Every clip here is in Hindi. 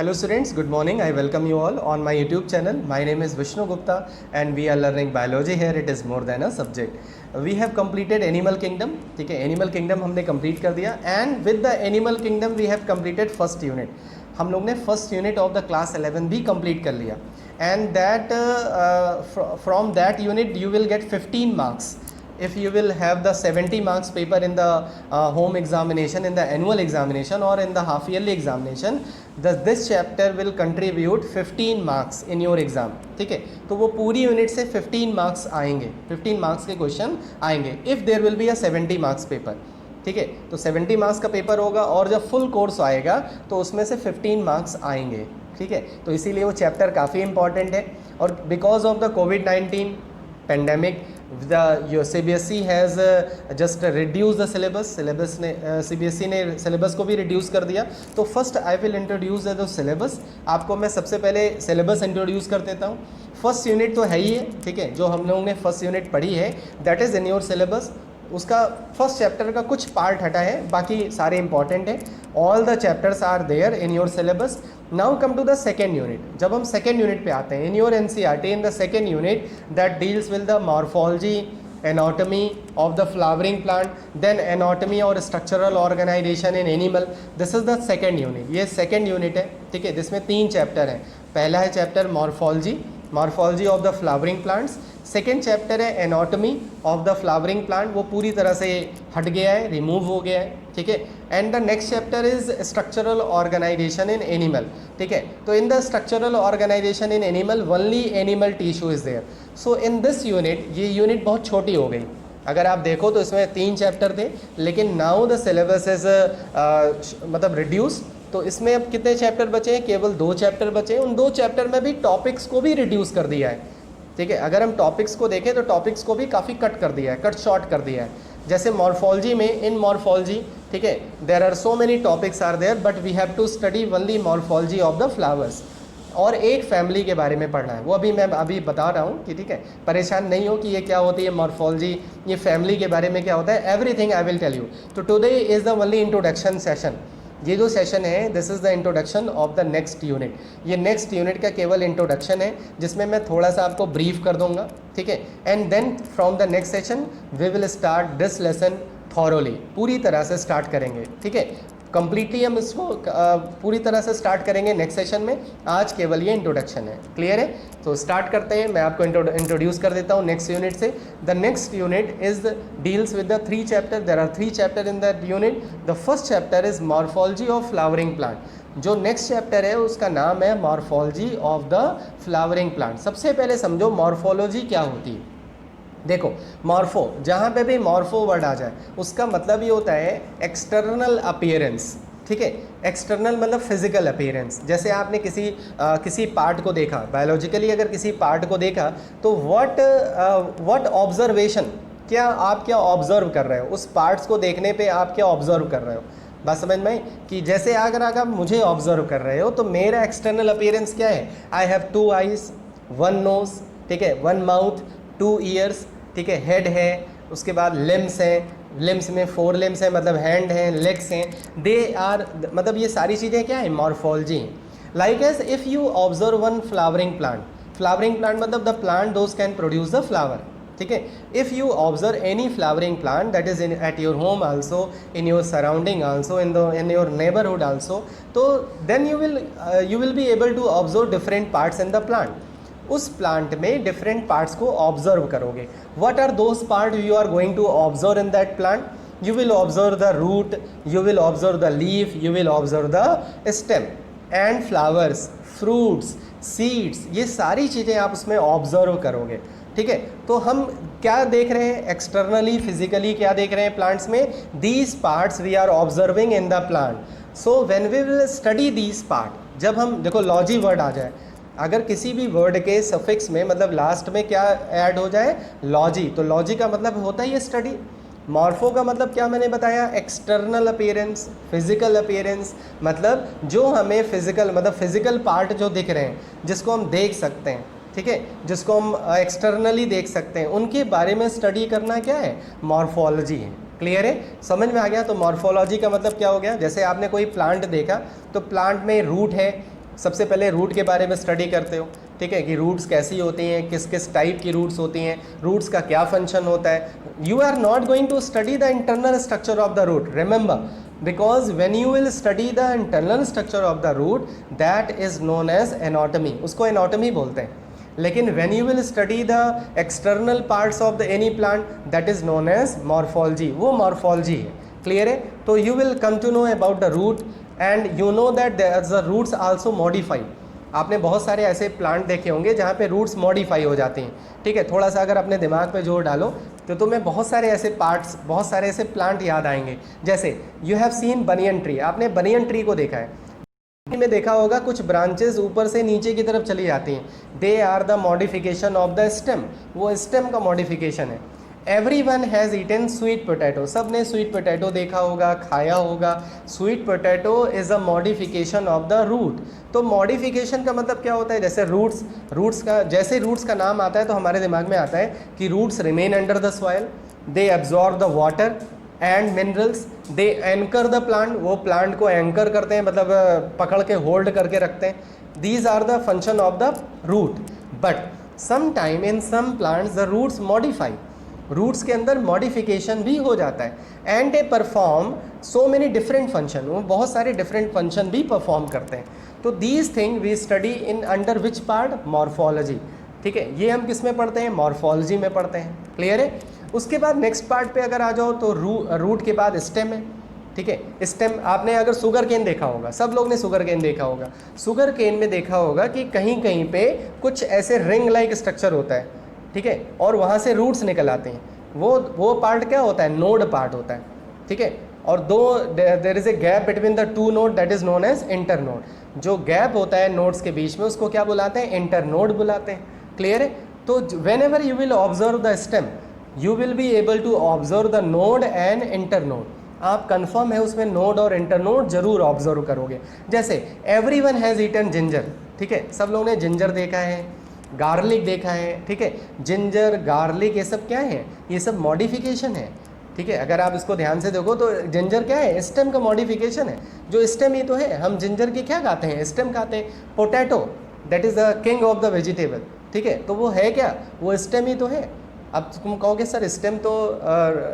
Hello students, good morning. I welcome you all on my YouTube channel. My name is Vishnu Gupta and we are learning biology here. It is more than a subject. We have completed animal kingdom. ठीक है, animal kingdom हमने complete कर दिया and with the animal kingdom we have completed first unit. हम लोग ने first unit of the class 11 भी complete कर लिया and that from that unit you will get 15 marks. If you will have the 70 marks paper in the home examination, in the annual examination or in the half yearly examination, this chapter will contribute 15 marks in your exam. ठीक है, तो वो पूरी यूनिट से 15 मार्क्स आएंगे, 15 मार्क्स के क्वेश्चन आएंगे if there will be a 70 marks paper. ठीक है, तो 70 मार्क्स का पेपर होगा और जब फुल कोर्स आएगा तो उसमें से 15 मार्क्स आएंगे. ठीक है, तो इसीलिए वो चैप्टर काफ़ी इंपॉर्टेंट है. और because of the covid pandemic the your CBSE has just reduced the syllabus ने CBSE ने syllabus को भी reduce कर दिया. तो first I will introduce the syllabus. आपको मैं सबसे पहले syllabus introduce कर देता हूँ. फर्स्ट यूनिट तो है ही है, ठीक है, जो हम लोगों ने फर्स्ट यूनिट पढ़ी है that is in your syllabus. उसका फर्स्ट चैप्टर का कुछ पार्ट हटा है, बाकी सारे इंपॉर्टेंट हैं. All the chapters are there in your syllabus. Now come to the second unit. जब हम सेकेंड यूनिट पे आते हैं in your NCERT in the second unit that deals with the morphology, anatomy of the flowering plant, then anatomy और structural organisation in animal. This is the second unit. ये सेकेंड यूनिट है, ठीक है, जिसमें 3 चैप्टर हैं. पहला है chapter morphology of the flowering plants. Second chapter है anatomy of the flowering plant, वो पूरी तरह से हट गया है, रिमूव हो गया है. ठीक है, and the next chapter is structural organisation in animal. ठीक है, तो in the structural organisation in animal only animal tissue is there. So in this unit, ये यूनिट बहुत छोटी हो गई. अगर आप देखो तो इसमें 3 चैप्टर थे, लेकिन नाउ द सिलेबस इज मतलब रिड्यूस. तो इसमें अब कितने चैप्टर बचे हैं? केवल 2 चैप्टर बचे हैं. उन 2 चैप्टर में भी टॉपिक्स को भी रिड्यूस कर दिया है. ठीक है, अगर हम टॉपिक्स को देखें तो टॉपिक्स को भी काफ़ी कट कर दिया है, कट शॉर्ट कर दिया है. जैसे मॉर्फोलॉजी में, इन मॉर्फोलॉजी, ठीक है, there are so many topics are there but we have to study only morphology of the flowers. और एक फैमिली के बारे में पढ़ना है, वो मैं बता रहा हूँ कि ठीक है, परेशान नहीं हो कि ये क्या होती है मॉर्फोलॉजी, ये फैमिली के बारे में क्या होता है. Everything I will tell you. तो today is the only introduction session. ये जो सेशन है this is the introduction of the next unit. ये नेक्स्ट यूनिट का केवल इंट्रोडक्शन है जिसमें मैं थोड़ा सा आपको ब्रीफ कर दूंगा. ठीक है, and then from the next session we will start this lesson thoroughly. पूरी तरह से स्टार्ट करेंगे. ठीक है, कंप्लीटली हम इसको पूरी तरह से स्टार्ट करेंगे नेक्स्ट सेशन में. आज केवल ये इंट्रोडक्शन है. क्लियर है? तो स्टार्ट करते हैं. मैं आपको इंट्रोड्यूस कर देता हूँ नेक्स्ट यूनिट से. The next unit is deals with the 3 chapter. There are 3 chapter in that unit. The first chapter is morphology of flowering plant. जो नेक्स्ट चैप्टर है उसका नाम है morphology of the flowering plant. सबसे पहले समझो मॉर्फोलॉजी क्या होती है. देखो, मॉर्फो, जहाँ पे भी मॉर्फो वर्ड आ जाए उसका मतलब ये होता है एक्सटर्नल अपीयरेंस. ठीक है, एक्सटर्नल मतलब फिजिकल अपीयरेंस. जैसे आपने किसी पार्ट को देखा, बायोलॉजिकली अगर किसी पार्ट को देखा तो व्हाट ऑब्जर्वेशन, आप क्या ऑब्जर्व कर रहे हो उस पार्ट्स को देखने पे, आप क्या ऑब्जर्व कर रहे हो. बात समझ में आई? कि जैसे अगर आप मुझे ऑब्जर्व कर रहे हो तो मेरा एक्सटर्नल अपीयरेंस क्या है. आई हैव 2 आइज, 1 नोज, ठीक है, 1 माउथ, 2 ईयर्स, ठीक है, हेड है, उसके बाद लिम्स हैं, लिम्स में 4 लिम्स हैं मतलब हैंड हैं, लेग्स हैं. दे आर मतलब ये सारी चीज़ें क्या है, मॉर्फोलॉजी हैं. Like as if you observe one flowering plant मतलब the plant those can produce the flower. ठीक है, if you observe any flowering plant that is in at your home also, in your surrounding also, in your neighbourhood also, तो then you will be able to observe different parts in the plant. उस प्लांट में डिफरेंट पार्ट्स को ऑब्जर्व करोगे. What are those part you are going to observe in that plant. You will observe the root, you will observe the leaf, you will observe the stem and flowers, fruits, seeds. ये सारी चीज़ें आप उसमें ऑब्जर्व करोगे. ठीक है, तो हम क्या देख रहे हैं एक्सटर्नली, फिजिकली क्या देख रहे हैं प्लांट्स में. These parts we are observing in the plant. So when we will study these part, जब हम देखो लॉजी वर्ड आ जाए, अगर किसी भी वर्ड के सफिक्स में मतलब लास्ट में क्या ऐड हो जाए, लॉजी, तो लॉजी का मतलब होता ही है स्टडी. मॉर्फो का मतलब क्या मैंने बताया, एक्सटर्नल अपीयरेंस, फिजिकल अपीयरेंस, मतलब जो हमें फिजिकल मतलब फिजिकल पार्ट जो दिख रहे हैं, जिसको हम देख सकते हैं. ठीक है, जिसको हम एक्सटर्नली देख सकते हैं, उनके बारे में स्टडी करना क्या है, मॉर्फोलॉजी है. क्लियर है? समझ में आ गया? तो मॉर्फोलॉजी का मतलब क्या हो गया, जैसे आपने कोई प्लांट देखा तो प्लांट में रूट है, सबसे पहले रूट के बारे में स्टडी करते हो, ठीक है, कि रूट्स कैसी होती हैं, किस किस टाइप की रूट्स होती हैं, रूट्स का क्या फंक्शन होता है. You are not going to study the internal structure of the root, remember, because when you will study the internal structure of the root that is known as anatomy, उसको एनाटॉमी बोलते हैं. लेकिन when you will study the external parts of the any plant that is known as morphology, वो मॉर्फोलॉजी है. क्लियर है. तो you will come to know about the root and you know that the roots also modify. आपने बहुत सारे ऐसे प्लांट देखे होंगे जहाँ पे रूट्स मॉडिफाई हो जाती हैं, ठीक है. थोड़ा सा अगर अपने दिमाग पे जोर डालो तो तुम्हें बहुत सारे ऐसे पार्ट्स, बहुत सारे ऐसे प्लांट याद आएंगे. जैसे you have seen banyan tree, आपने बनियन ट्री को देखा है, में देखा होगा कुछ ब्रांचेस ऊपर से नीचे की तरफ चली जाती हैं. They are the modification of the stem, वो स्टेम का मॉडिफिकेशन है. Everyone has eaten sweet potato, सब ने स्वीट पोटैटो देखा होगा, खाया होगा. Sweet potato is a modification of the root. तो मॉडिफिकेशन का मतलब क्या होता है, जैसे रूट्स का, जैसे रूट्स का नाम आता है तो हमारे दिमाग में आता है कि roots remain under the soil, they absorb the water and minerals, they anchor the plant, वो प्लांट को एंकर करते हैं, मतलब पकड़ के होल्ड करके रखते हैं. These are the function of the root. But some time in some plants the roots modify, roots के अंदर मॉडिफिकेशन भी हो जाता है. And they perform so many different function, वो बहुत सारे डिफरेंट फंक्शन भी परफॉर्म करते हैं. तो these thing we study in under which part, morphology. ठीक है, ये हम किस में पढ़ते हैं, मॉर्फोलॉजी में पढ़ते हैं. क्लियर है. उसके बाद नेक्स्ट पार्ट पे अगर आ जाओ तो रूट के बाद स्टेम है. ठीक है, स्टेम, आपने अगर शुगर केन देखा होगा, सब लोग ने शुगर केन देखा होगा. शुगर केन में देखा होगा कि कहीं कहीं पे कुछ ऐसे रिंग लाइक स्ट्रक्चर होता है, ठीक है, और वहाँ से रूट्स निकल आते हैं. वो पार्ट क्या होता है, नोड पार्ट होता है. ठीक है, और दो there is a gap between the two node that is known as inter node. जो गैप होता है नोड्स के बीच में उसको क्या बुलाते हैं, इंटर नोड बुलाते हैं. क्लियर है. तो whenever you will observe the stem you will be able to observe the node and inter node. आप कंफर्म है उसमें नोड और इंटर नोड जरूर ऑब्जर्व करोगे. जैसे एवरीवन हैज़ ईटन जिंजर, ठीक है, सब लोगों ने जिंजर देखा है, गार्लिक देखा है. ठीक है, जिंजर, गार्लिक, ये सब क्या है, ये सब मॉडिफिकेशन है. ठीक है, अगर आप इसको ध्यान से देखो तो जिंजर क्या है, स्टेम का मॉडिफिकेशन है. जो स्टेम ही तो है, हम जिंजर की क्या खाते हैं, स्टेम खाते हैं. Potato that is the king of the vegetable. ठीक है, तो वो है क्या, वो स्टेम ही तो है. अब तुम कहोगे सर स्टेम तो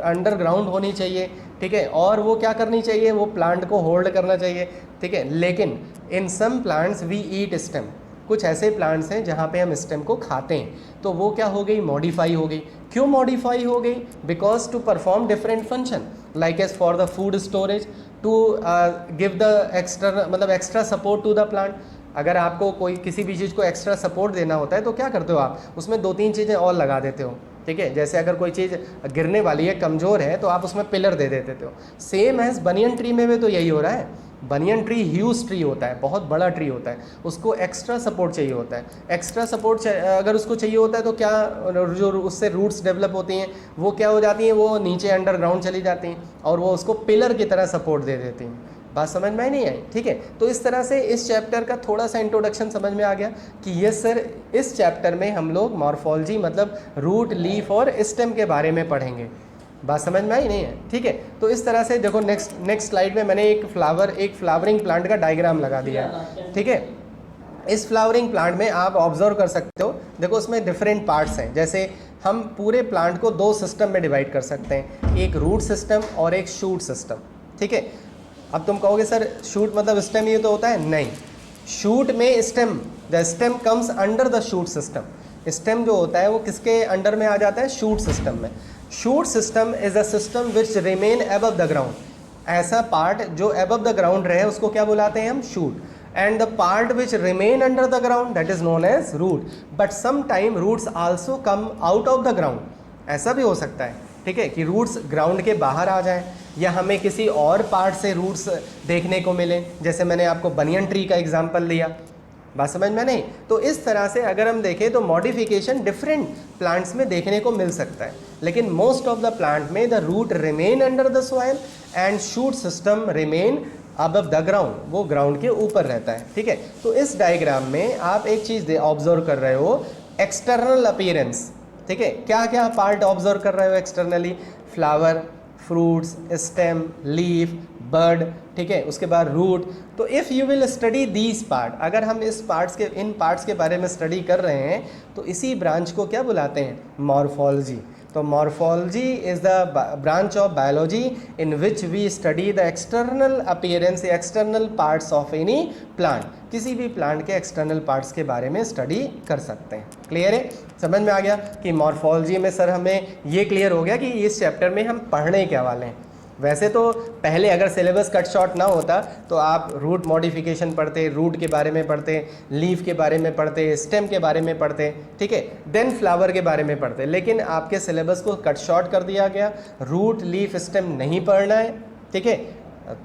अंडरग्राउंड होनी चाहिए, ठीक है, और वो क्या करनी चाहिए, वो प्लांट को होल्ड करना चाहिए. ठीक है, लेकिन in some plants we eat stem. कुछ ऐसे प्लांट्स हैं जहाँ पे हम स्टेम को खाते हैं, तो वो क्या हो गई, मॉडिफाई हो गई. क्यों मॉडिफाई हो गई, because to perform different function like as for the food storage, to give the extra, मतलब extra support to the plant. अगर आपको कोई किसी भी चीज़ को एक्स्ट्रा सपोर्ट देना होता है तो क्या करते हो आप, उसमें 2-3 चीज़ें और लगा देते हो. ठीक है, जैसे अगर कोई चीज़ गिरने वाली है, कमज़ोर है, तो आप उसमें पिलर दे देते हो. सेम एज बनियन ट्री में भी तो यही हो रहा है. बनियन ट्री ह्यूज ट्री होता है, बहुत बड़ा ट्री होता है, उसको एक्स्ट्रा सपोर्ट चाहिए होता है. एक्स्ट्रा सपोर्ट अगर उसको चाहिए होता है तो क्या, जो उससे रूट्स डेवलप होती हैं वो क्या हो जाती हैं, वो नीचे अंडरग्राउंड चली जाती हैं और वो उसको पिलर की तरह सपोर्ट दे देती हैं. बात समझ में नहीं आई. ठीक है, तो इस तरह से इस चैप्टर का थोड़ा सा इंट्रोडक्शन समझ में आ गया कि ये सर इस चैप्टर में हम लोग मॉर्फोलॉजी मतलब रूट, लीफ और स्टेम के बारे में पढ़ेंगे. बात समझ में आई नहीं है. ठीक है, तो इस तरह से देखो नेक्स्ट स्लाइड में मैंने एक फ्लावरिंग प्लांट का डायग्राम लगा दिया है. ठीक है, इस फ्लावरिंग प्लांट में आप ऑब्जर्व कर सकते हो, देखो उसमें डिफरेंट पार्ट्स हैं. जैसे हम पूरे प्लांट को 2 सिस्टम में डिवाइड कर सकते हैं, एक रूट सिस्टम और एक शूट सिस्टम. ठीक है, अब तुम कहोगे सर शूट मतलब स्टेम ही तो होता है, नहीं. शूट में stem, the stem comes under the shoot system. Stem जो होता है वो किसके अंडर में आ जाता है, शूट सिस्टम में. Shoot system is a system which remain above the ground. ऐसा पार्ट जो अबव द ग्राउंड रहे उसको क्या बुलाते हैं हम, shoot. And the part which remain under the ground that is known as root. But some time roots also come out of the ground. ऐसा भी हो सकता है, ठीक है, कि रूट्स ग्राउंड के बाहर आ जाएं या हमें किसी और पार्ट से रूट्स देखने को मिले. जैसे मैंने आपको बनियन ट्री का एग्जांपल दिया. बात समझ में नहीं. तो इस तरह से अगर हम देखें तो मॉडिफिकेशन डिफरेंट प्लांट्स में देखने को मिल सकता है, लेकिन मोस्ट ऑफ द प्लांट में the root remain under the soil and shoot system remain above the ground, वो ग्राउंड के ऊपर रहता है. ठीक है, तो इस डायग्राम में आप एक चीज़ ऑब्जर्व कर रहे हो, एक्सटर्नल अपीयरेंस. ठीक है, क्या क्या पार्ट ऑब्जर्व कर रहे हो externally, flower, fruits, stem, leaf, bird, ठीक है, उसके बाद रूट। तो if you will study these part, अगर हम इन पार्ट्स के बारे में स्टडी कर रहे हैं तो इसी ब्रांच को क्या बुलाते हैं, मॉर्फोलॉजी। तो morphology is the branch of biology in which we study the external appearance, external parts of any plant. किसी भी प्लांट के एक्सटर्नल पार्ट्स के बारे में स्टडी कर सकते हैं। क्लियर है, समझ में आ गया कि मॉर्फोलॉजी में सर हमें ये क्लियर हो गया कि इस चैप्टर में हम पढ़ने क्या वाले हैं। वैसे तो पहले अगर सिलेबस कट शॉर्ट ना होता तो आप रूट मॉडिफिकेशन पढ़ते, रूट के बारे में पढ़ते, लीफ के बारे में पढ़ते, स्टेम के बारे में पढ़ते, ठीक है, देन फ्लावर के बारे में पढ़ते। लेकिन आपके सिलेबस को कट शॉर्ट कर दिया गया, रूट लीफ स्टेम नहीं पढ़ना है, ठीक है।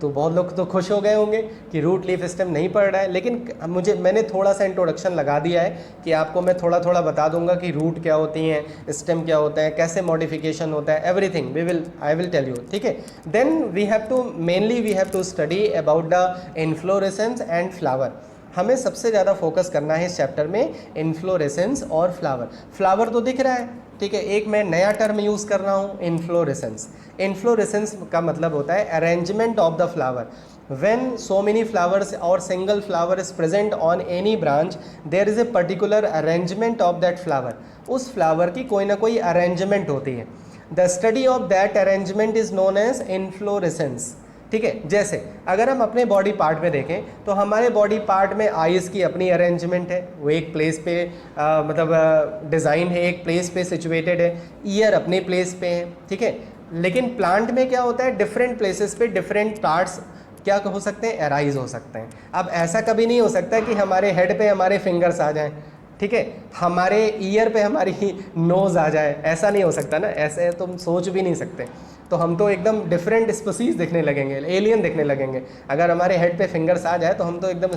तो बहुत लोग तो खुश हो गए होंगे कि रूट लीफ स्टेम नहीं पढ़ रहा है, लेकिन मैंने थोड़ा सा इंट्रोडक्शन लगा दिया है कि आपको मैं थोड़ा थोड़ा बता दूंगा कि रूट क्या होती हैं, स्टेम क्या होता है, कैसे मॉडिफिकेशन होता है, everything I will tell you, ठीक है। Then we have to study about the inflorescence and flower. हमें सबसे ज़्यादा फोकस करना है इस चैप्टर में इन्फ्लोरेसेंस और फ्लावर। फ्लावर तो दिख रहा है, ठीक है, एक मैं नया टर्म यूज़ कर रहा हूँ, इन्फ्लोरेसेंस। इन्फ्लोरेसेंस का मतलब होता है arrangement of the flower. When so many flowers or single flower is present on any branch, there is a particular arrangement of that flower. उस फ्लावर की कोई ना कोई अरेंजमेंट होती है। The study of that arrangement is known as inflorescence. ठीक है, जैसे अगर हम अपने बॉडी पार्ट में देखें तो हमारे बॉडी पार्ट में आईज की अपनी अरेंजमेंट है, वो एक प्लेस पे मतलब डिज़ाइन है, एक प्लेस पे सिचुएटेड है, ईयर अपने प्लेस पे है, ठीक है। लेकिन प्लांट में क्या होता है, डिफरेंट प्लेसेस पे डिफरेंट पार्ट्स क्या हो सकते हैं, अराइज हो सकते हैं। अब ऐसा कभी नहीं हो सकता कि हमारे हेड पे हमारे फिंगर्स आ जाएं, ठीक है, हमारे ईयर पे हमारी नोज़ आ जाए, ऐसा नहीं हो सकता ना, ऐसे तुम सोच भी नहीं सकते। तो हम तो एकदम डिफरेंट स्पीसीज दिखने लगेंगे, एलियन दिखने लगेंगे। अगर हमारे हेड पे फिंगर्स आ जाए तो हम तो एकदम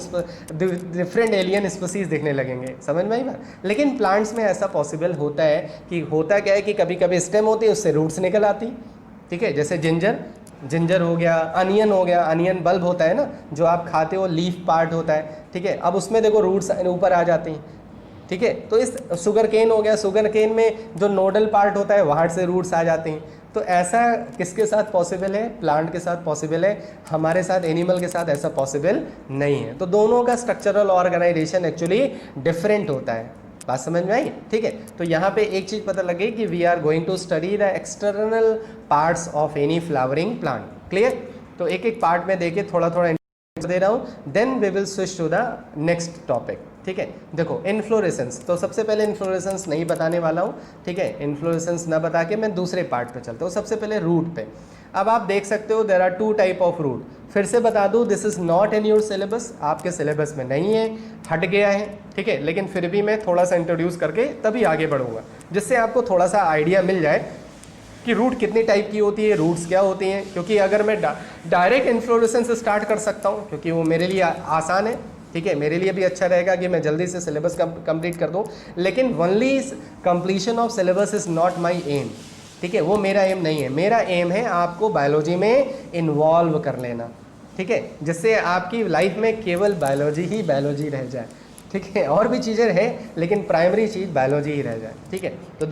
डिफरेंट एलियन स्पीसीज दिखने लगेंगे, समझ में आई बात। लेकिन प्लांट्स में ऐसा पॉसिबल होता है कि होता क्या है कि कभी कभी स्टेम होती है, उससे रूट्स निकल आती, ठीक है, जैसे जिंजर हो गया, अनियन हो गया, अनियन बल्ब होता है ना जो आप खाते हो, लीफ पार्ट होता है, ठीक है। अब उसमें देखो रूट्स ऊपर आ जाती हैं, ठीक है। तो इस शुगर केन हो गया, शुगर केन में जो नोडल पार्ट होता है वहाँ से रूट्स आ जाती हैं। तो ऐसा किसके साथ पॉसिबल है, प्लांट के साथ पॉसिबल है, हमारे साथ एनिमल के साथ ऐसा पॉसिबल नहीं है। तो दोनों का स्ट्रक्चरल ऑर्गेनाइजेशन एक्चुअली डिफरेंट होता है, बात समझ में आई, ठीक है। तो यहाँ पे एक चीज़ पता लगी कि we are going to study the external parts of any flowering plant, clear. तो एक एक पार्ट में देखिए, थोड़ा थोड़ा दे रहा हूँ, then we will switch to the next topic, ठीक है। देखो इन्फ्लोरेसेंस, तो सबसे पहले इन्फ्लोरेसेंस नहीं बताने वाला हूँ, ठीक है, इन्फ्लोरेसेंस ना बता के मैं दूसरे पार्ट पे चलता हूँ। सबसे पहले रूट पे। अब आप देख सकते हो there are two type of root. फिर से बता दूँ, this is not in your syllabus, आपके सिलेबस में नहीं है, हट गया है, ठीक है। लेकिन फिर भी मैं थोड़ा सा इंट्रोड्यूस करके तभी आगे बढ़ूँगा, जिससे आपको थोड़ा सा आइडिया मिल जाए कि रूट कितनी टाइप की होती है, रूट्स क्या होती हैं। क्योंकि अगर मैं डायरेक्ट इन्फ्लोरेसेंस स्टार्ट कर सकता हूँ, क्योंकि वो मेरे लिए आसान है, ठीक है, मेरे लिए भी अच्छा रहेगा कि मैं जल्दी से सिलेबस कंप्लीट कर दूँ। लेकिन only completion of syllabus is not my aim, ठीक है, वो मेरा एम नहीं है। मेरा एम है आपको बायोलॉजी में इन्वॉल्व कर लेना, ठीक है, जिससे आपकी लाइफ में केवल बायोलॉजी ही बायोलॉजी रह जाए, ठीक है। और भी चीज़ें हैं लेकिन प्राइमरी चीज़ बायोलॉजी ही रह जाए, ठीक है। तो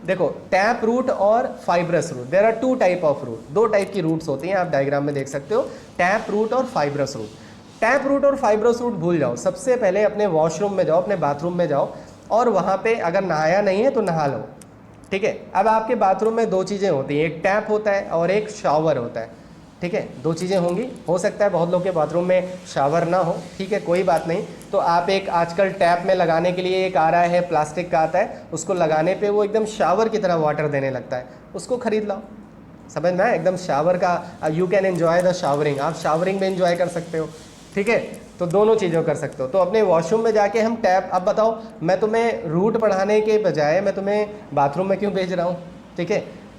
देखो टैप रूट और fibrous root, there are two type of root, दो टाइप की रूट्स होती हैं, आप डायग्राम में देख सकते हो, टैप रूट और फाइब्रस रूट। टैप रूट और फाइब्रस रूट भूल जाओ, सबसे पहले अपने वॉशरूम में जाओ, अपने बाथरूम में जाओ और वहाँ पे अगर नहाया नहीं है तो नहा लो, ठीक है। अब आपके बाथरूम में दो चीज़ें होती हैं, एक टैप होता है और एक शावर होता है, ठीक है, दो चीज़ें होंगी। हो सकता है बहुत लोग के बाथरूम में शावर ना हो, ठीक है, कोई बात नहीं। तो आप एक आजकल टैप में लगाने के लिए एक आ रहा है, प्लास्टिक का आता है, उसको लगाने पे वो एकदम शावर की तरह वाटर देने लगता है, उसको ख़रीद लाओ, समझ में आए, एकदम शावर का, you can enjoy the showering, आप शावरिंग में एंजॉय कर सकते हो, ठीक है। तो दोनों चीज़ों कर सकते हो। तो अपने वॉशरूम में जाके हम टैप, अब बताओ मैं तुम्हें रूट पढ़ाने के बजाय मैं तुम्हें बाथरूम में क्यों भेज रहा हूँ, ठीक है।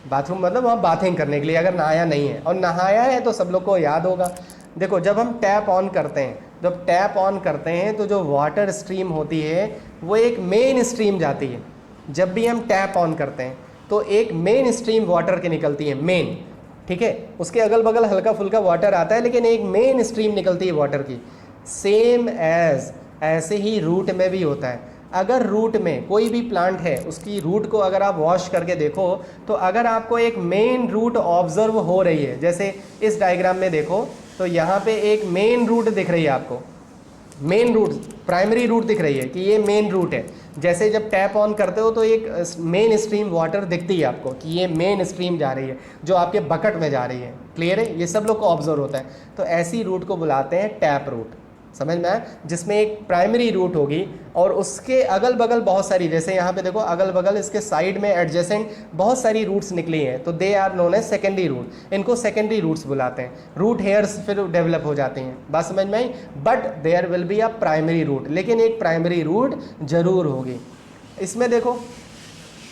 बाथरूम मतलब वहाँ बाथिंग करने के लिए, अगर नहाया नहीं है, और नहाया है तो सब लोग को याद होगा। देखो जब हम टैप ऑन करते हैं, जब टैप ऑन करते हैं तो जो वाटर स्ट्रीम होती है वो एक मेन स्ट्रीम जाती है। जब भी हम टैप ऑन करते हैं तो एक मेन स्ट्रीम वाटर की निकलती है, मेन, ठीक है। उसके अगल बगल हल्का फुल्का वाटर आता है लेकिन एक मेन स्ट्रीम निकलती है वाटर की। सेम एज ऐसे ही रूट में भी होता है। अगर रूट में कोई भी प्लांट है उसकी रूट को अगर आप वॉश करके देखो तो अगर आपको एक मेन रूट ऑब्जर्व हो रही है, जैसे इस डायग्राम में देखो तो यहाँ पे एक मेन रूट दिख रही है आपको, मेन रूट प्राइमरी रूट दिख रही है कि ये मेन रूट है। जैसे जब टैप ऑन करते हो तो एक मेन स्ट्रीम वाटर दिखती है आपको कि ये मेन स्ट्रीम जा रही है जो आपके बकेट में जा रही है। क्लियर है, ये सब लोग को ऑब्जर्व होता है। तो ऐसी रूट को बुलाते हैं टैप रूट। समझ में आया, जिसमें एक प्राइमरी रूट होगी और उसके अगल बगल बहुत सारी, जैसे यहाँ पे देखो अगल बगल इसके साइड में एडजेसेंट बहुत सारी रूट्स निकली हैं, तो they are known as secondary root. इनको सेकेंडरी रूट्स बुलाते हैं। रूट हेयर्स फिर डेवलप हो जाती हैं, बात समझ में आई। But there will be a primary root, लेकिन एक प्राइमरी रूट जरूर होगी। इसमें देखो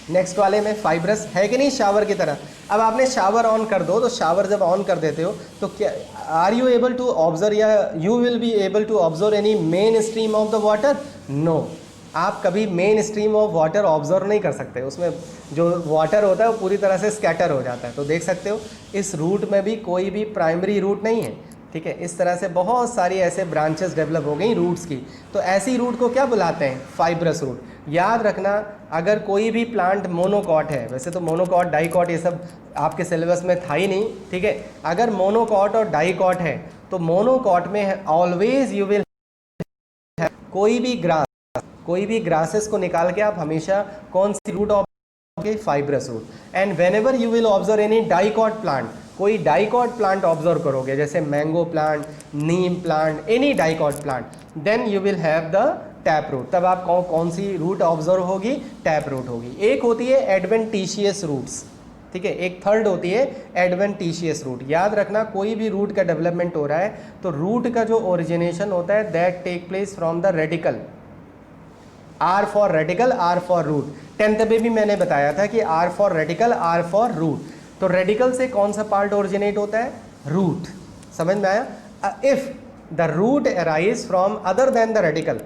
नेक्स्ट वाले में फाइब्रस है कि नहीं, शावर की तरह। अब आपने शावर ऑन कर दो तो शावर जब ऑन कर देते हो तो क्या are you able to observe या you will be able to observe any main stream of the water? No, आप कभी main stream of water observe नहीं कर सकते। उसमें जो वाटर होता है वो पूरी तरह से स्कैटर हो जाता है। तो देख सकते हो इस रूट में भी कोई भी प्राइमरी रूट नहीं है। ठीक है, इस तरह से बहुत सारी ऐसे ब्रांचेस डेवलप हो गई रूट्स की। तो ऐसी रूट को क्या बुलाते हैं? Fibrous root. याद रखना, अगर कोई भी प्लांट मोनोकॉट है, वैसे तो मोनोकॉट डाइकॉट ये सब आपके सिलेबस में था ही नहीं, ठीक है। अगर मोनोकॉट और डाइकॉट है तो मोनोकॉट में ऑलवेज यू विल कोई भी ग्रासेस को निकाल के आप हमेशा कौन सी root of fibrous root. And whenever you will observe any dicot plant, कोई डाइकॉट प्लांट ऑब्जर्व करोगे जैसे mango plant, neem plant, any dicot plant, then you will have the tap root. तब आप कौन सी रूट ऑब्जर्व होगी? टैप रूट होगी। एक होती है एडवेंटिशियस रूट्स, ठीक है, एक थर्ड होती है एडवेंटिशियस रूट। याद रखना, कोई भी रूट का डेवलपमेंट हो रहा है तो रूट का जो ओरिजिनेशन होता है that take place from the radical. R for radical, R for root. 10th में भी मैंने बताया था कि R for radical, R for root. तो रेडिकल से कौन सा पार्ट ओरिजिनेट होता है? रूट। समझ में आया? If the root arise from other than the radical,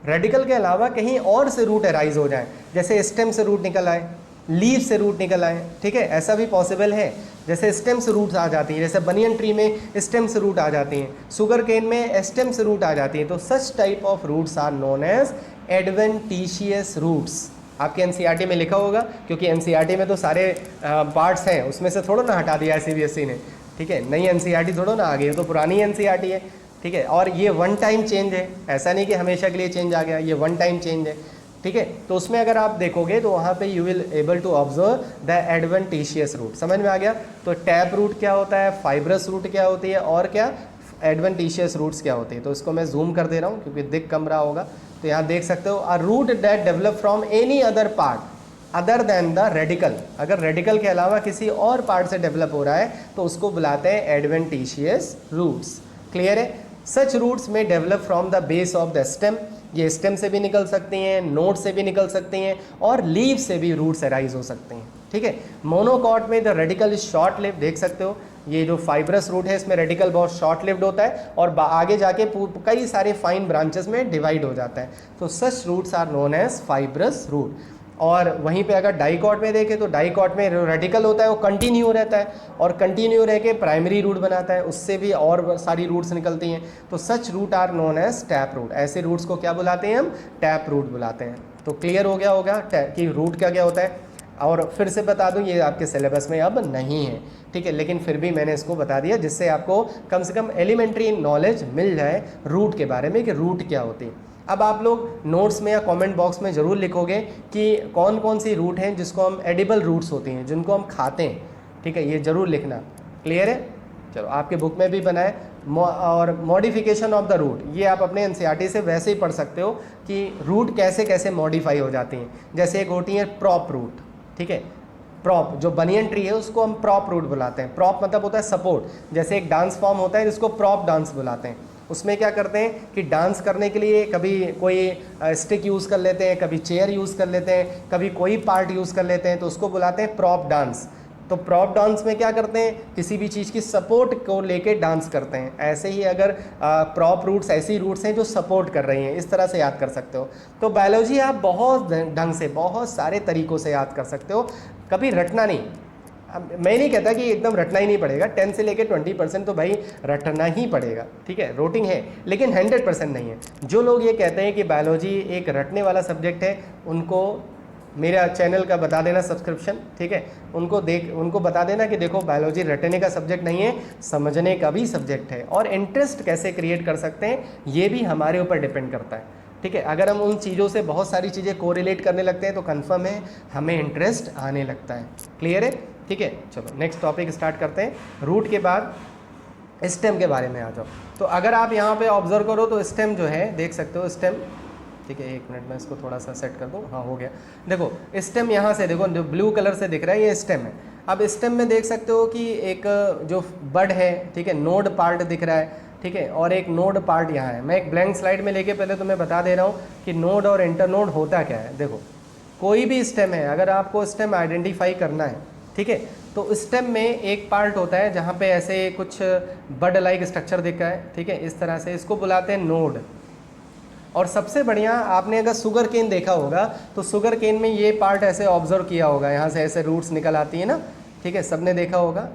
radical के अलावा कहीं और से रूट अराइज हो जाए, जैसे स्टेम से रूट निकल आए, लीव से रूट निकल आए, ठीक है, ऐसा भी पॉसिबल है। जैसे स्टेम से रूट्स आ जाती हैं, जैसे बनियन ट्री में स्टेम से रूट आ जाती हैं, शुगर केन में स्टेम से रूट आ जाती हैं। तो such type of roots are known as adventitious roots. आपके एनसीईआरटी में लिखा होगा, क्योंकि एनसीईआरटी में तो सारे पार्ट्स हैं, उसमें से थोड़ा ना हटा दिया है सीबीएसई ने, ठीक है। नई एनसीईआरटी थोड़ा ना आ गई है, तो पुरानी एनसीईआरटी है, ठीक है। और ये वन टाइम चेंज है, ऐसा नहीं कि हमेशा के लिए चेंज आ गया, ये वन टाइम चेंज है, ठीक है। तो उसमें अगर आप देखोगे तो वहाँ पे you will able to observe the adventitious root. समझ में आ गया? तो टैप रूट क्या होता है, फाइब्रस रूट क्या होती है, और क्या एडवेंटिशियस रूट्स क्या होती है। तो इसको मैं जूम कर दे रहा हूँ क्योंकि दिख कम रहा होगा। तो यहाँ देख सकते हो, a root that develop from any other part other than the radical. अगर रेडिकल के अलावा किसी और पार्ट से डेवलप हो रहा है तो उसको बुलाते हैं एडवेंटिशियस रूट्स। क्लियर है? Such roots may develop from the base of the stem. ये स्टेम से भी निकल सकती हैं, नोड से भी निकल सकती हैं, और लीव से भी रूट्स अराइज हो सकते हैं, ठीक है। मोनोकॉट में the radical is short lived. देख सकते हो ये जो फाइब्रस रूट है इसमें रेडिकल बहुत शॉर्ट लिव्ड होता है और आगे जाके कई सारे फाइन ब्रांचेस में डिवाइड हो जाता है। तो such roots are known as fibrous root. और वहीं पे अगर डाइकॉट में देखें तो डाइकॉट में रेडिकल होता है वो कंटिन्यू रहता है, और कंटिन्यू रह के प्राइमरी रूट बनाता है, उससे भी और सारी रूट्स निकलती हैं। तो such root are known as tap root. ऐसे रूट्स को क्या बुलाते हैं हम? टैप रूट बुलाते हैं। तो क्लियर हो गया होगा कि रूट का क्या होता है। और फिर से बता दूं, ये आपके सिलेबस में अब नहीं है, ठीक है, लेकिन फिर भी मैंने इसको बता दिया जिससे आपको कम से कम एलिमेंट्री नॉलेज मिल जाए रूट के बारे में कि रूट क्या होती है। अब आप लोग नोट्स में या कमेंट बॉक्स में ज़रूर लिखोगे कि कौन कौन सी रूट हैं जिसको हम एडिबल रूट्स होती हैं, जिनको हम खाते हैं, ठीक है, ये ज़रूर लिखना। क्लियर है? चलो, आपके बुक में भी बनाए। और मॉडिफिकेशन ऑफ द रूट, ये आप अपने एनसीईआरटी से वैसे ही पढ़ सकते हो कि रूट कैसे कैसे मॉडिफाई हो जाती हैं। जैसे एक होती है प्रॉप रूट, ठीक है। प्रॉप जो बनियन ट्री है उसको हम प्रॉप रूट बुलाते हैं। प्रॉप मतलब होता है सपोर्ट। जैसे एक डांस फॉर्म होता है जिसको प्रॉप डांस बुलाते हैं। उसमें क्या करते हैं कि डांस करने के लिए कभी कोई स्टिक यूज़ कर लेते हैं, कभी चेयर यूज़ कर लेते हैं, कभी कोई पार्ट यूज़ कर लेते हैं, तो उसको बुलाते हैं प्रॉप डांस। तो प्रॉप डांस में क्या करते हैं? किसी भी चीज़ की सपोर्ट को लेके डांस करते हैं। ऐसे ही अगर प्रॉप रूट्स ऐसी रूट्स हैं जो सपोर्ट कर रही हैं, इस तरह से याद कर सकते हो। तो बायोलॉजी आप बहुत ढंग से, बहुत सारे तरीक़ों से याद कर सकते हो, कभी रटना नहीं। मैं नहीं कहता कि एकदम रटना ही नहीं पड़ेगा, 10 से लेके 20% तो भाई रटना ही पड़ेगा, ठीक है, रूटिंग है, लेकिन 100% नहीं है। जो लोग ये कहते हैं कि बायोलॉजी एक रटने वाला सब्जेक्ट है, उनको मेरा चैनल का बता देना सब्सक्रिप्शन, ठीक है, उनको बता देना कि देखो बायोलॉजी रटने का सब्जेक्ट नहीं है, समझने का भी सब्जेक्ट है, और इंटरेस्ट कैसे क्रिएट कर सकते हैं ये भी हमारे ऊपर डिपेंड करता है, ठीक है। अगर हम उन चीज़ों से बहुत सारी चीज़ें कोरिलेट करने लगते हैं तो कन्फर्म है हमें इंटरेस्ट आने लगता है। क्लियर है, ठीक है। चलो नेक्स्ट टॉपिक स्टार्ट करते हैं। रूट के बाद स्टेम के बारे में आ जाओ। तो अगर आप यहाँ पे ऑब्जर्व करो तो स्टेम जो है देख सकते हो, स्टेम, ठीक है, एक मिनट में इसको थोड़ा सा सेट कर दूँ, हाँ हो गया। देखो स्टेम यहाँ से देखो, जो ब्लू कलर से दिख रहा है ये स्टेम है। अब स्टेम में देख सकते हो कि एक जो बड है, ठीक है, नोड पार्ट दिख रहा है, ठीक है, और एक नोड पार्ट यहाँ है। मैं एक ब्लैंक स्लाइड में लेके पहले तुम्हें बता दे रहा हूँ कि नोड और इंटरनोड होता क्या है। देखो कोई भी स्टेम है, अगर आपको स्टेम आइडेंटिफाई करना है, ठीक है, तो स्टेम में एक पार्ट होता है जहाँ पे ऐसे कुछ बड लाइक स्ट्रक्चर दिख रहा है, ठीक है, इस तरह से, इसको बुलाते हैं नोड। और सबसे बढ़िया, आपने अगर शुगर केन देखा होगा तो शुगर केन में ये पार्ट ऐसे ऑब्जर्व किया होगा, यहाँ से ऐसे रूट्स निकल आती है ना, ठीक है, सबने देखा होगा,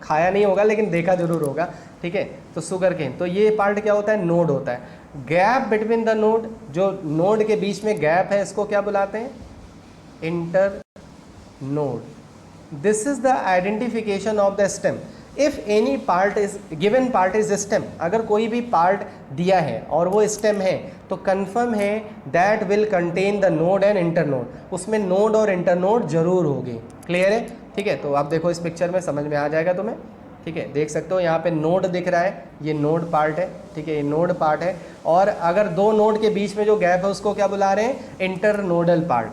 खाया नहीं होगा लेकिन देखा जरूर होगा, ठीक है। तो शुगर केन, तो ये पार्ट क्या होता है, नोड होता है। गैप बिटवीन द नोड, जो नोड के बीच में गैप है, इसको क्या बुलाते हैं, inter node. This is the identification of the stem. If any part is given, part is stem, अगर कोई भी पार्ट दिया है और वो स्टेम है तो कंफर्म है that will contain the node and internode, उसमें नोड और इंटरनोड जरूर होगी। क्लियर है, ठीक है। तो आप देखो इस पिक्चर में समझ में आ जाएगा तुम्हें, ठीक है, देख सकते हो यहाँ पे नोड दिख रहा है, ये नोड पार्ट है, ठीक है, ये नोड पार्ट है। और अगर दो नोड के बीच में जो गैप है उसको क्या बुला रहे हैं, इंटरनोडल पार्ट,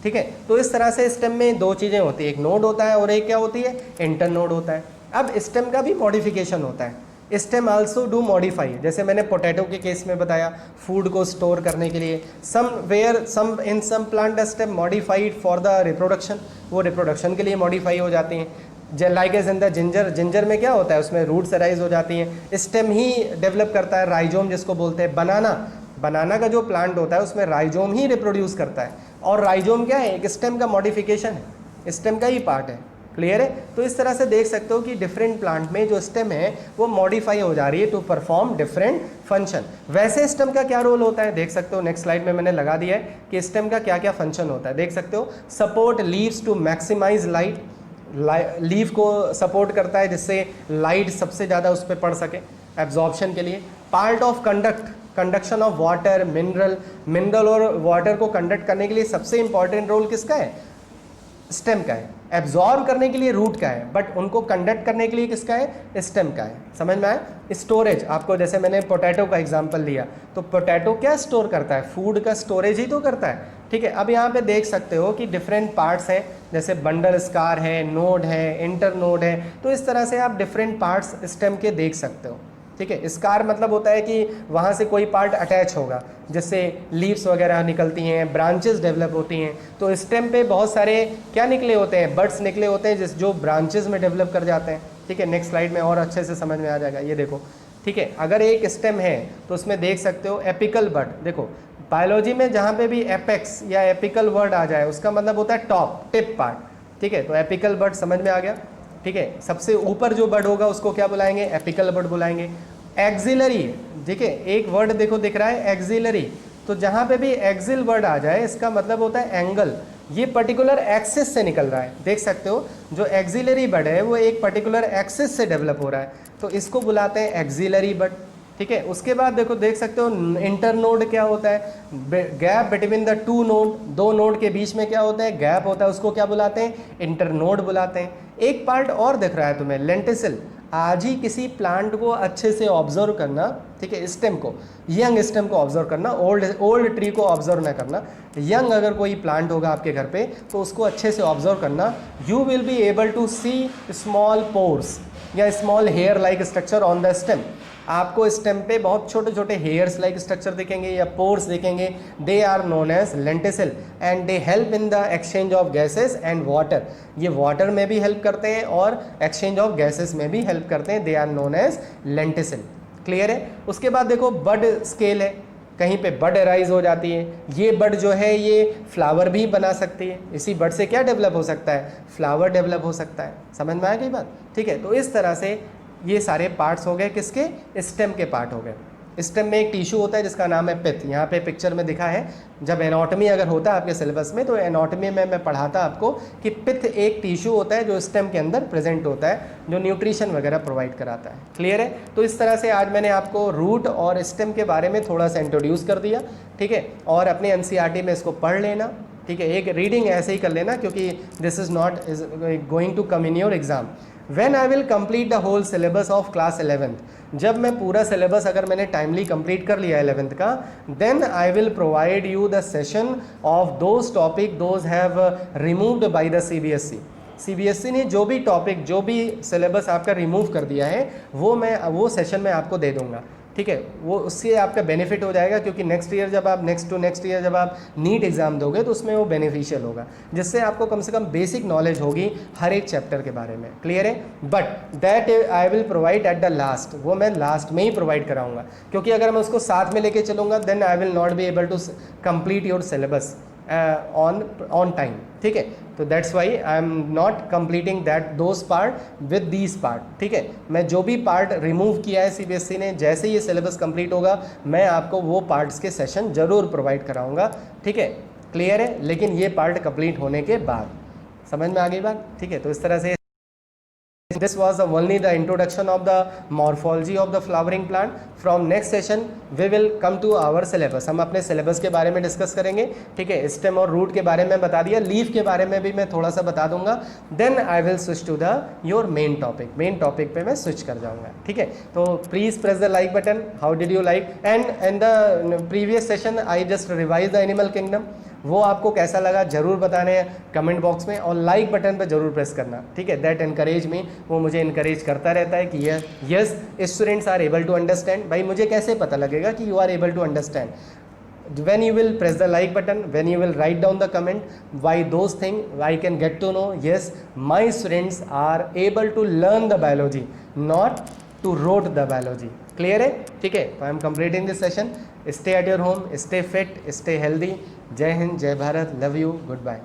ठीक है। तो इस तरह से स्टेम में दो चीज़ें होती है, एक नोड होता है और एक क्या होती है, इंटरनोड होता है। अब स्टेम का भी मॉडिफिकेशन होता है, स्टेम आल्सो डू मॉडिफाई, जैसे मैंने पोटैटो के केस में बताया, फूड को स्टोर करने के लिए, some in some plant stem modified for the reproduction, वो रिप्रोडक्शन के लिए मॉडिफाई हो जाती हैं। Like as in the ginger, ginger में क्या होता है, उसमें रूट्स अराइज हो जाती हैं, स्टेम ही डेवलप करता है, राइजोम जिसको बोलते हैं। बनाना का जो प्लांट होता है उसमें राइजोम ही रिप्रोड्यूस करता है, और राइजोम क्या है, एक स्टेम का मॉडिफिकेशन है, स्टेम का ही पार्ट है। क्लियर है। तो इस तरह से देख सकते हो कि डिफरेंट प्लांट में जो स्टेम है वो मॉडिफाई हो जा रही है टू परफॉर्म डिफरेंट फंक्शन। वैसे स्टेम का क्या रोल होता है देख सकते हो, नेक्स्ट स्लाइड में मैंने लगा दिया है कि स्टेम का क्या क्या फंक्शन होता है। देख सकते हो, support leaves to maximize light, leave को सपोर्ट करता है जिससे लाइट सबसे ज़्यादा उस पर पड़ सके एब्जॉर्प्शन के लिए। Part of conduction of water, mineral और वाटर को कंडक्ट करने के लिए सबसे इंपॉर्टेंट रोल किसका है, स्टेम का है। एब्जॉर्ब करने के लिए रूट का है, बट उनको कंडक्ट करने के लिए किसका है, स्टेम का है। समझ में आया। स्टोरेज, आपको जैसे मैंने पोटैटो का एग्जांपल लिया, तो पोटैटो क्या स्टोर करता है, फूड का स्टोरेज ही तो करता है, ठीक है। अब यहाँ पे देख सकते हो कि डिफरेंट पार्ट्स हैं, जैसे बंडल स्कार है, नोड है, इंटर नोड है, तो इस तरह से आप डिफरेंट पार्ट्स स्टेम के देख सकते हो, ठीक है। स्कार मतलब होता है कि वहाँ से कोई पार्ट अटैच होगा, जिससे लीव्स वगैरह निकलती हैं, ब्रांचेस डेवलप होती हैं। तो स्टेम पे बहुत सारे क्या निकले होते हैं, बड्स निकले होते हैं जो ब्रांचेस में डेवलप कर जाते हैं, ठीक है। नेक्स्ट स्लाइड में और अच्छे से समझ में आ जाएगा, ये देखो, ठीक है। अगर एक स्टेम है तो उसमें देख सकते हो एपिकल बड। देखो बायोलॉजी में जहाँ पे भी एपेक्स या एपिकल वर्ड आ जाए उसका मतलब होता है टॉप, टिप पार्ट, ठीक है। तो एपिकल बड समझ में आ गया, ठीक है। सबसे ऊपर जो बड होगा उसको क्या बुलाएंगे, एपिकल बड बुलाएंगे। एक्सिलरी, ठीक है, एक वर्ड देखो दिख रहा है एक्सिलरी, तो जहाँ पे भी एक्सिल वर्ड आ जाए इसका मतलब होता है एंगल, ये पर्टिकुलर एक्सिस से निकल रहा है। देख सकते हो जो एक्सिलरी बड है वो एक पर्टिकुलर एक्सिस से डेवलप हो रहा है, तो इसको बुलाते हैं एक्सिलरी बड, ठीक है। उसके बाद देखो देख सकते हो इंटरनोड क्या होता है, gap between the two node, दो नोड के बीच में क्या होता है, गैप होता है, उसको क्या बुलाते हैं, इंटरनोड बुलाते हैं। एक पार्ट और दिख रहा है तुम्हें, लेंटिसिल। आज ही किसी प्लांट को अच्छे से ऑब्जर्व करना, ठीक है, स्टेम को, यंग स्टेम को ऑब्जर्व करना, ओल्ड ट्री को ऑब्जर्व ना करना। यंग अगर कोई प्लांट होगा आपके घर पे तो उसको अच्छे से ऑब्जर्व करना, you will be able to see small pores या small hair like structure on the stem. आपको स्टेम पे बहुत छोटे छोटे हेयर्स लाइक स्ट्रक्चर दिखेंगे या पोर्स दिखेंगे, they are known as lenticel and they help in the exchange of gases and water. ये वाटर में भी हेल्प करते हैं और एक्सचेंज ऑफ गैसेस में भी हेल्प करते हैं, they are known as lenticel. Clear है। उसके बाद देखो बड स्केल है, कहीं पे बड अराइज हो जाती है, ये बड जो है ये फ्लावर भी बना सकती है, इसी बड से क्या डेवलप हो सकता है, फ्लावर डेवलप हो सकता है। समझ में आ गई बात, ठीक है। तो इस तरह से ये सारे पार्ट्स हो गए, किसके, स्टेम के पार्ट हो गए। स्टेम में एक टिश्यू होता है जिसका नाम है पिथ, यहाँ पे पिक्चर में दिखा है। जब एनाटॉमी अगर होता है आपके सिलेबस में तो एनाटॉमी में मैं पढ़ाता आपको कि पिथ एक टिश्यू होता है जो स्टेम के अंदर प्रेजेंट होता है, जो न्यूट्रिशन वगैरह प्रोवाइड कराता है। क्लियर है। तो इस तरह से आज मैंने आपको रूट और स्टेम के बारे में थोड़ा सा इंट्रोड्यूस कर दिया, ठीक है। और अपने एनसीईआरटी में इसको पढ़ लेना, ठीक है। एक रीडिंग ऐसे ही कर लेना क्योंकि this is not is going to come in your exam. When I will complete the whole syllabus of class 11th, जब मैं पूरा सिलेबस अगर मैंने टाइमली कंप्लीट कर लिया 11th का, then I will provide you the session of those topic those have removed by the CBSE ने जो भी टॉपिक, जो भी सिलेबस आपका रिमूव कर दिया है वो सेशन में आपको दे दूंगा, ठीक है। वो उससे आपका बेनिफिट हो जाएगा क्योंकि नेक्स्ट ईयर जब आप नेक्स्ट ईयर जब आप नीट एग्ज़ाम दोगे तो उसमें वो बेनिफिशियल होगा, जिससे आपको कम से कम बेसिक नॉलेज होगी हर एक चैप्टर के बारे में। क्लियर है। But that I will provide at the last, वो मैं लास्ट में ही प्रोवाइड कराऊंगा, क्योंकि अगर मैं उसको साथ में लेके चलूँगा then I will not be able to complete your syllabus on time, ठीक है। तो that's why I am not completing that those part with these part, ठीक है। मैं जो भी पार्ट रिमूव किया है सीबीएसई ने, जैसे ये सिलेबस कंप्लीट होगा मैं आपको वो पार्ट्स के सेशन जरूर प्रोवाइड कराऊंगा, ठीक है। क्लियर है। लेकिन ये पार्ट कंप्लीट होने के बाद, समझ में आ गई बात, ठीक है। तो इस तरह से this was only the introduction of the morphology of the flowering plant. From next session we will come to our syllabus. हम अपने सिलेबस के बारे में डिस्कस करेंगे, ठीक है। स्टेम और रूट के बारे में बता दिया, लीफ के बारे में भी मैं थोड़ा सा बता दूंगा। Then I will switch to the your main topic पे मैं स्विच कर जाऊंगा, ठीक है। तो please press the like button. How did you like and in the previous session I just revise the animal kingdom, वो आपको कैसा लगा जरूर बताना है कमेंट बॉक्स में, और लाइक बटन पर जरूर प्रेस करना, ठीक है। दैट एनकरेज मी, वो मुझे इनकरेज करता रहता है कि yes students are able to understand. भाई मुझे कैसे पता लगेगा कि you are able to understand? when you will press the like button, when you will write down the comment, why those things I can get to know yes my students are able to learn the biology, not to rote the biology. Clear है, ठीक है। तो I am completing this session. Stay at your home, stay fit, stay healthy. जय हिंद, जय भारत, love you, goodbye.